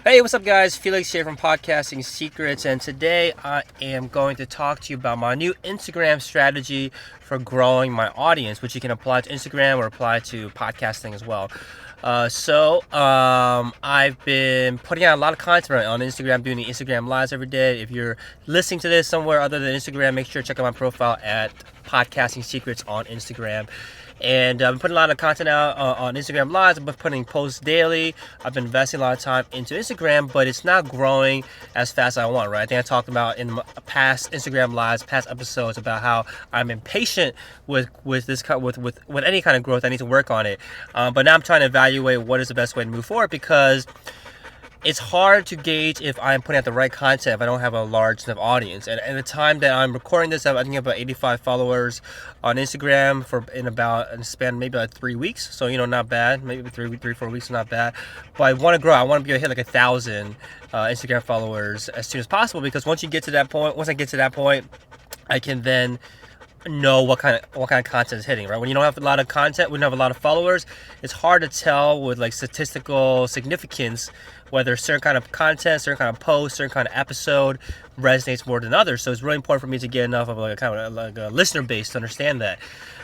Hey, what's up, guys? Felix here from Podcasting Secrets, and today I am going to talk to you about my new Instagram strategy for growing my audience, which you can apply to Instagram or apply to podcasting as well. I've been putting out a lot of content on Instagram, doing the Instagram lives every day. If you're listening to this somewhere other than Instagram, make sure to check out my profile at Podcasting Secrets on Instagram. And I've been putting a lot of content out on Instagram Lives. I've been putting posts daily. I've been investing a lot of time into Instagram, but it's not growing as fast as I want, right? I think I talked about in past Instagram Lives, past episodes, about how I'm impatient with any kind of growth. I need to work on it. But now I'm trying to evaluate what is the best way to move forward, because it's hard to gauge if I'm putting out the right content if I don't have a large enough audience. And at the time that I'm recording this, I think I have about 85 followers on Instagram in a span maybe like 3 weeks. So, not bad. Maybe 4 weeks is not bad. But I want to grow. I want to be able to hit like 1,000 Instagram followers as soon as possible, because once I get to that point, I can then know what kind of content is hitting, right? When you don't have a lot of content, when you don't have a lot of followers, it's hard to tell with like statistical significance whether certain kind of content, certain kind of post, certain kind of episode resonates more than others. So it's really important for me to get enough of like a listener base to understand that.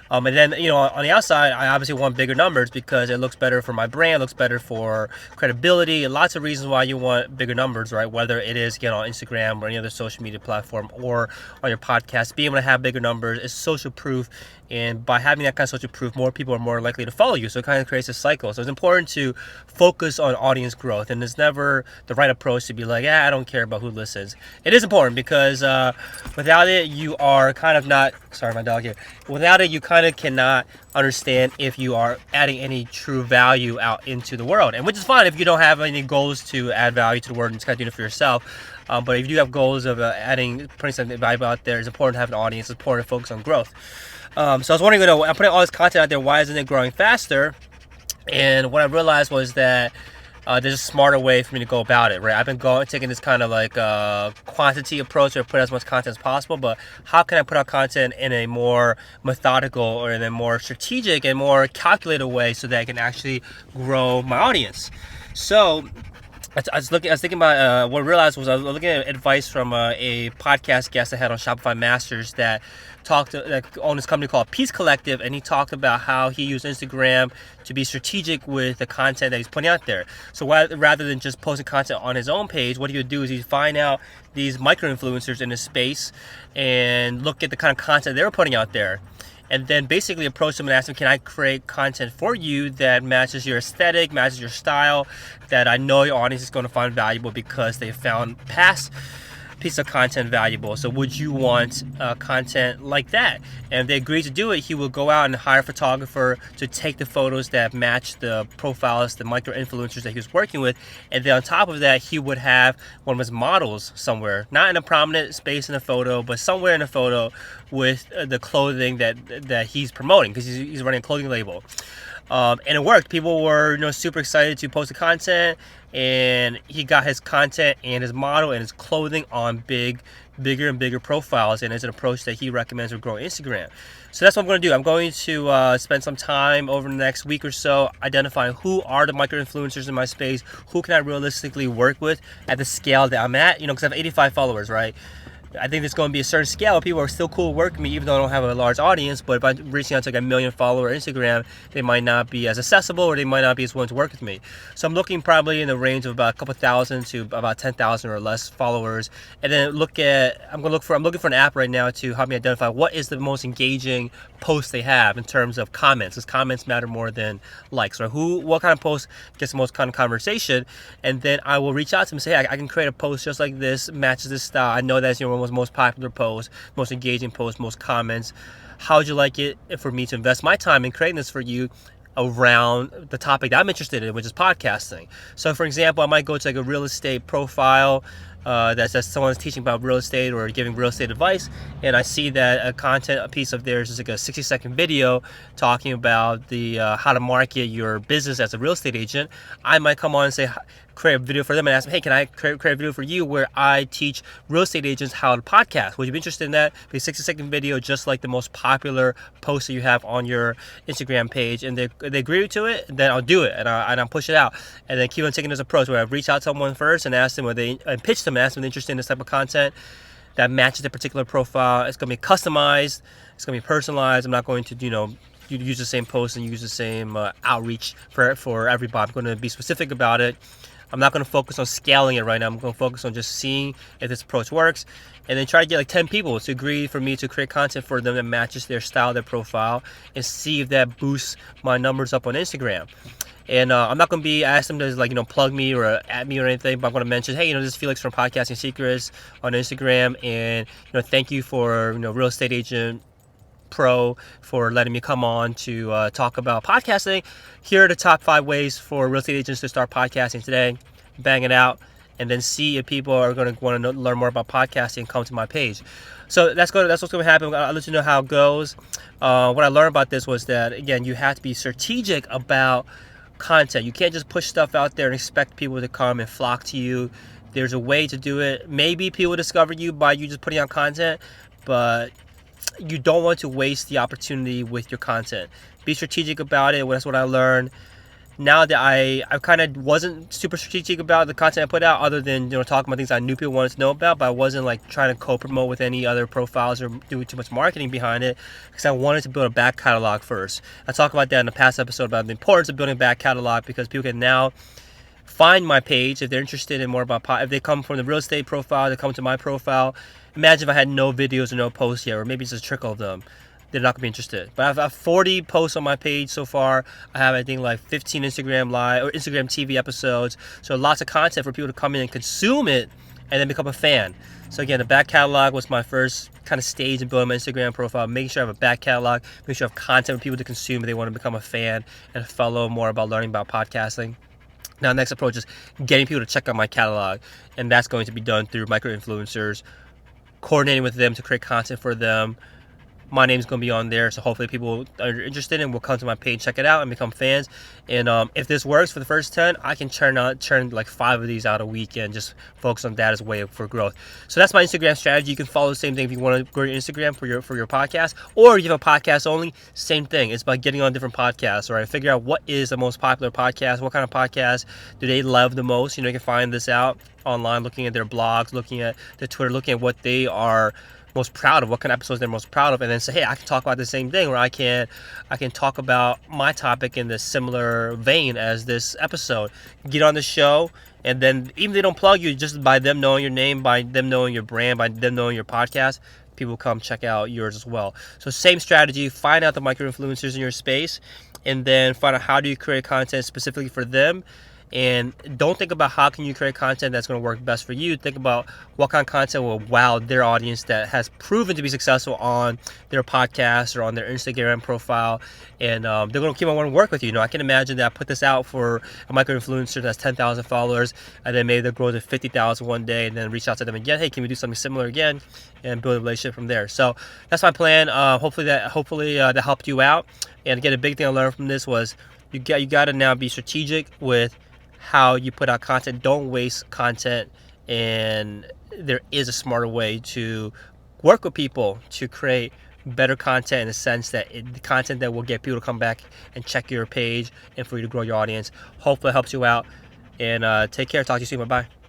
And then, on the outside, I obviously want bigger numbers because it looks better for my brand, looks better for credibility, and lots of reasons why you want bigger numbers, right? Whether it is, again, on Instagram or any other social media platform or on your podcast, being able to have bigger numbers is social proof. And by having that kind of social proof, more people are more likely to follow you. So it kind of creates a cycle. So it's important to focus on audience growth. And it's never the right approach to be like, I don't care about who listens. It is important because without it, you are kind of not, sorry, my dog here. Without it, you kind of cannot understand if you are adding any true value out into the world. And which is fine if you don't have any goals to add value to the world and just kind of doing it for yourself. But if you do have goals of putting something valuable out there, it's important to have an audience. It's important to focus on growth. So I was wondering, I'm putting all this content out there, why isn't it growing faster? And what I realized was that there's a smarter way for me to go about it, right? I've been taking this kind of like quantity approach where I put as much content as possible, but how can I put out content in a more methodical or in a more strategic and more calculated way so that I can actually grow my audience? So I was thinking about what I realized was I was looking at advice from a podcast guest I had on Shopify Masters that owned this company called Peace Collective, and he talked about how he used Instagram to be strategic with the content that he's putting out there. So rather than just posting content on his own page, what he would do is he'd find out these micro-influencers in his space and look at the kind of content they were putting out there. And then basically approach them and ask them, can I create content for you that matches your aesthetic, matches your style, that I know your audience is going to find valuable because they found past piece of content valuable. So would you want content like that? And if they agreed to do it, he would go out and hire a photographer to take the photos that match the profiles, the micro influencers that he was working with. And then on top of that, he would have one of his models somewhere, not in a prominent space in the photo, but somewhere in the photo with the clothing that he's promoting, because he's running a clothing label. And it worked. People were super excited to post the content, and he got his content and his model and his clothing on bigger and bigger profiles, and it's an approach that he recommends for growing Instagram. So that's what I'm going to do. I'm going to spend some time over the next week or so identifying who are the micro influencers in my space, who can I realistically work with at the scale that I'm at, because I have 85 followers, right? I think there's going to be a certain scale of people who are still cool working with me, even though I don't have a large audience. But if I'm reaching out to like 1 million follower Instagram, they might not be as accessible, or they might not be as willing to work with me. So I'm looking probably in the range of about a couple thousand to about 10,000 or less followers. And then I'm looking for an app right now to help me identify what is the most engaging post they have in terms of comments, because comments matter more than likes, right? What kind of post gets the most kind of conversation? And then I will reach out to them and say, hey, I can create a post just like this, matches this style. I know that's one of the most popular post, most engaging post, most comments. How would you like it for me to invest my time in creating this for you around the topic that I'm interested in, which is podcasting? So for example, I might go to like a real estate profile that's someone's teaching about real estate or giving real estate advice, and I see that a piece of theirs is like a 60-second video talking about the how to market your business as a real estate agent. I might come on and say, create a video for them and ask them, hey, can I create a video for you where I teach real estate agents how to podcast? Would you be interested in that? Be a 60-second video, just like the most popular post that you have on your Instagram page. And they agree to it, then I'll do it and I'll push it out. And then keep on taking this approach where I reach out to someone first and ask them and pitch them and ask them if they're interested in this type of content that matches their particular profile. It's going to be customized. It's going to be personalized. I'm not going to, you use the same post and use the same outreach for everybody. I'm going to be specific about it. I'm not going to focus on scaling it right now. I'm going to focus on just seeing if this approach works, and then try to get like 10 people to agree for me to create content for them that matches their style, their profile, and see if that boosts my numbers up on Instagram. And I'm not going to be asking them to plug me or at me or anything, but I'm going to mention, hey, this is Felix from Podcasting Secrets on Instagram, and thank you for Real Estate Agent Pro for letting me come on to talk about podcasting. Here are the top 5 ways for real estate agents to start podcasting today. Bang it out, and then see if people are going to want to learn more about podcasting and come to my page. So that's what's going to happen. I'll let you know how it goes. What I learned about this was that, again, you have to be strategic about content. You can't just push stuff out there and expect people to come and flock to you. There's a way to do it. Maybe people discover you by you just putting out content, but you don't want to waste the opportunity with your content. Be strategic about it. That's what I learned. Now that I kind of wasn't super strategic about the content I put out, other than talking about things I knew people wanted to know about, but I wasn't like trying to co-promote with any other profiles or do too much marketing behind it, because I wanted to build a back catalog first. I talked about that in the past episode about the importance of building a back catalog, because people can now find my page if they're interested in more about if they come from the real estate profile, they come to my profile. Imagine if I had no videos or no posts yet, or maybe just a trickle of them. They're not going to be interested. But I have 40 posts on my page so far. I have, I think, like 15 Instagram Live or Instagram TV episodes. So lots of content for people to come in and consume it and then become a fan. So again, the back catalog was my first kind of stage in building my Instagram profile. Making sure I have a back catalog. Make sure I have content for people to consume if they want to become a fan and follow more about learning about podcasting. Now, next approach is getting people to check out my catalog. And that's going to be done through micro-influencers, coordinating with them to create content for them. My name's going to be on there, so hopefully people are interested and will come to my page, check it out, and become fans. And if this works for the first 10, I can churn like 5 of these out a week and just focus on that as a way for growth. So that's my Instagram strategy. You can follow the same thing if you want to grow your Instagram for your podcast, or if you have a podcast only, same thing. It's about getting on different podcasts, right? Figure out what is the most popular podcast, what kind of podcast do they love the most. You can find this out online, looking at their blogs, looking at their Twitter, looking at what they are most proud of, what kind of episodes they're most proud of, and then say, hey, I can talk about the same thing, or I can talk about my topic in the similar vein as this episode. Get on the show, and then even if they don't plug you, just by them knowing your name, by them knowing your brand, by them knowing your podcast, people come check out yours as well. So same strategy, find out the micro-influencers in your space, and then find out how do you create content specifically for them. And don't think about how can you create content that's going to work best for you. Think about what kind of content will wow their audience that has proven to be successful on their podcast or on their Instagram profile. And they're going to keep on wanting to work with you. I can imagine that I put this out for a micro-influencer that's 10,000 followers, and then maybe they'll grow to 50,000 one day, and then reach out to them again. Hey, can we do something similar again? And build a relationship from there. So that's my plan. Hopefully that helped you out. And again, a big thing I learned from this was you got to now be strategic with how you put out content. Don't waste content, and there is a smarter way to work with people to create better content, in the sense that the content that will get people to come back and check your page and for you to grow your audience. Hopefully it helps you out, and take care. Talk to you soon. Bye-bye.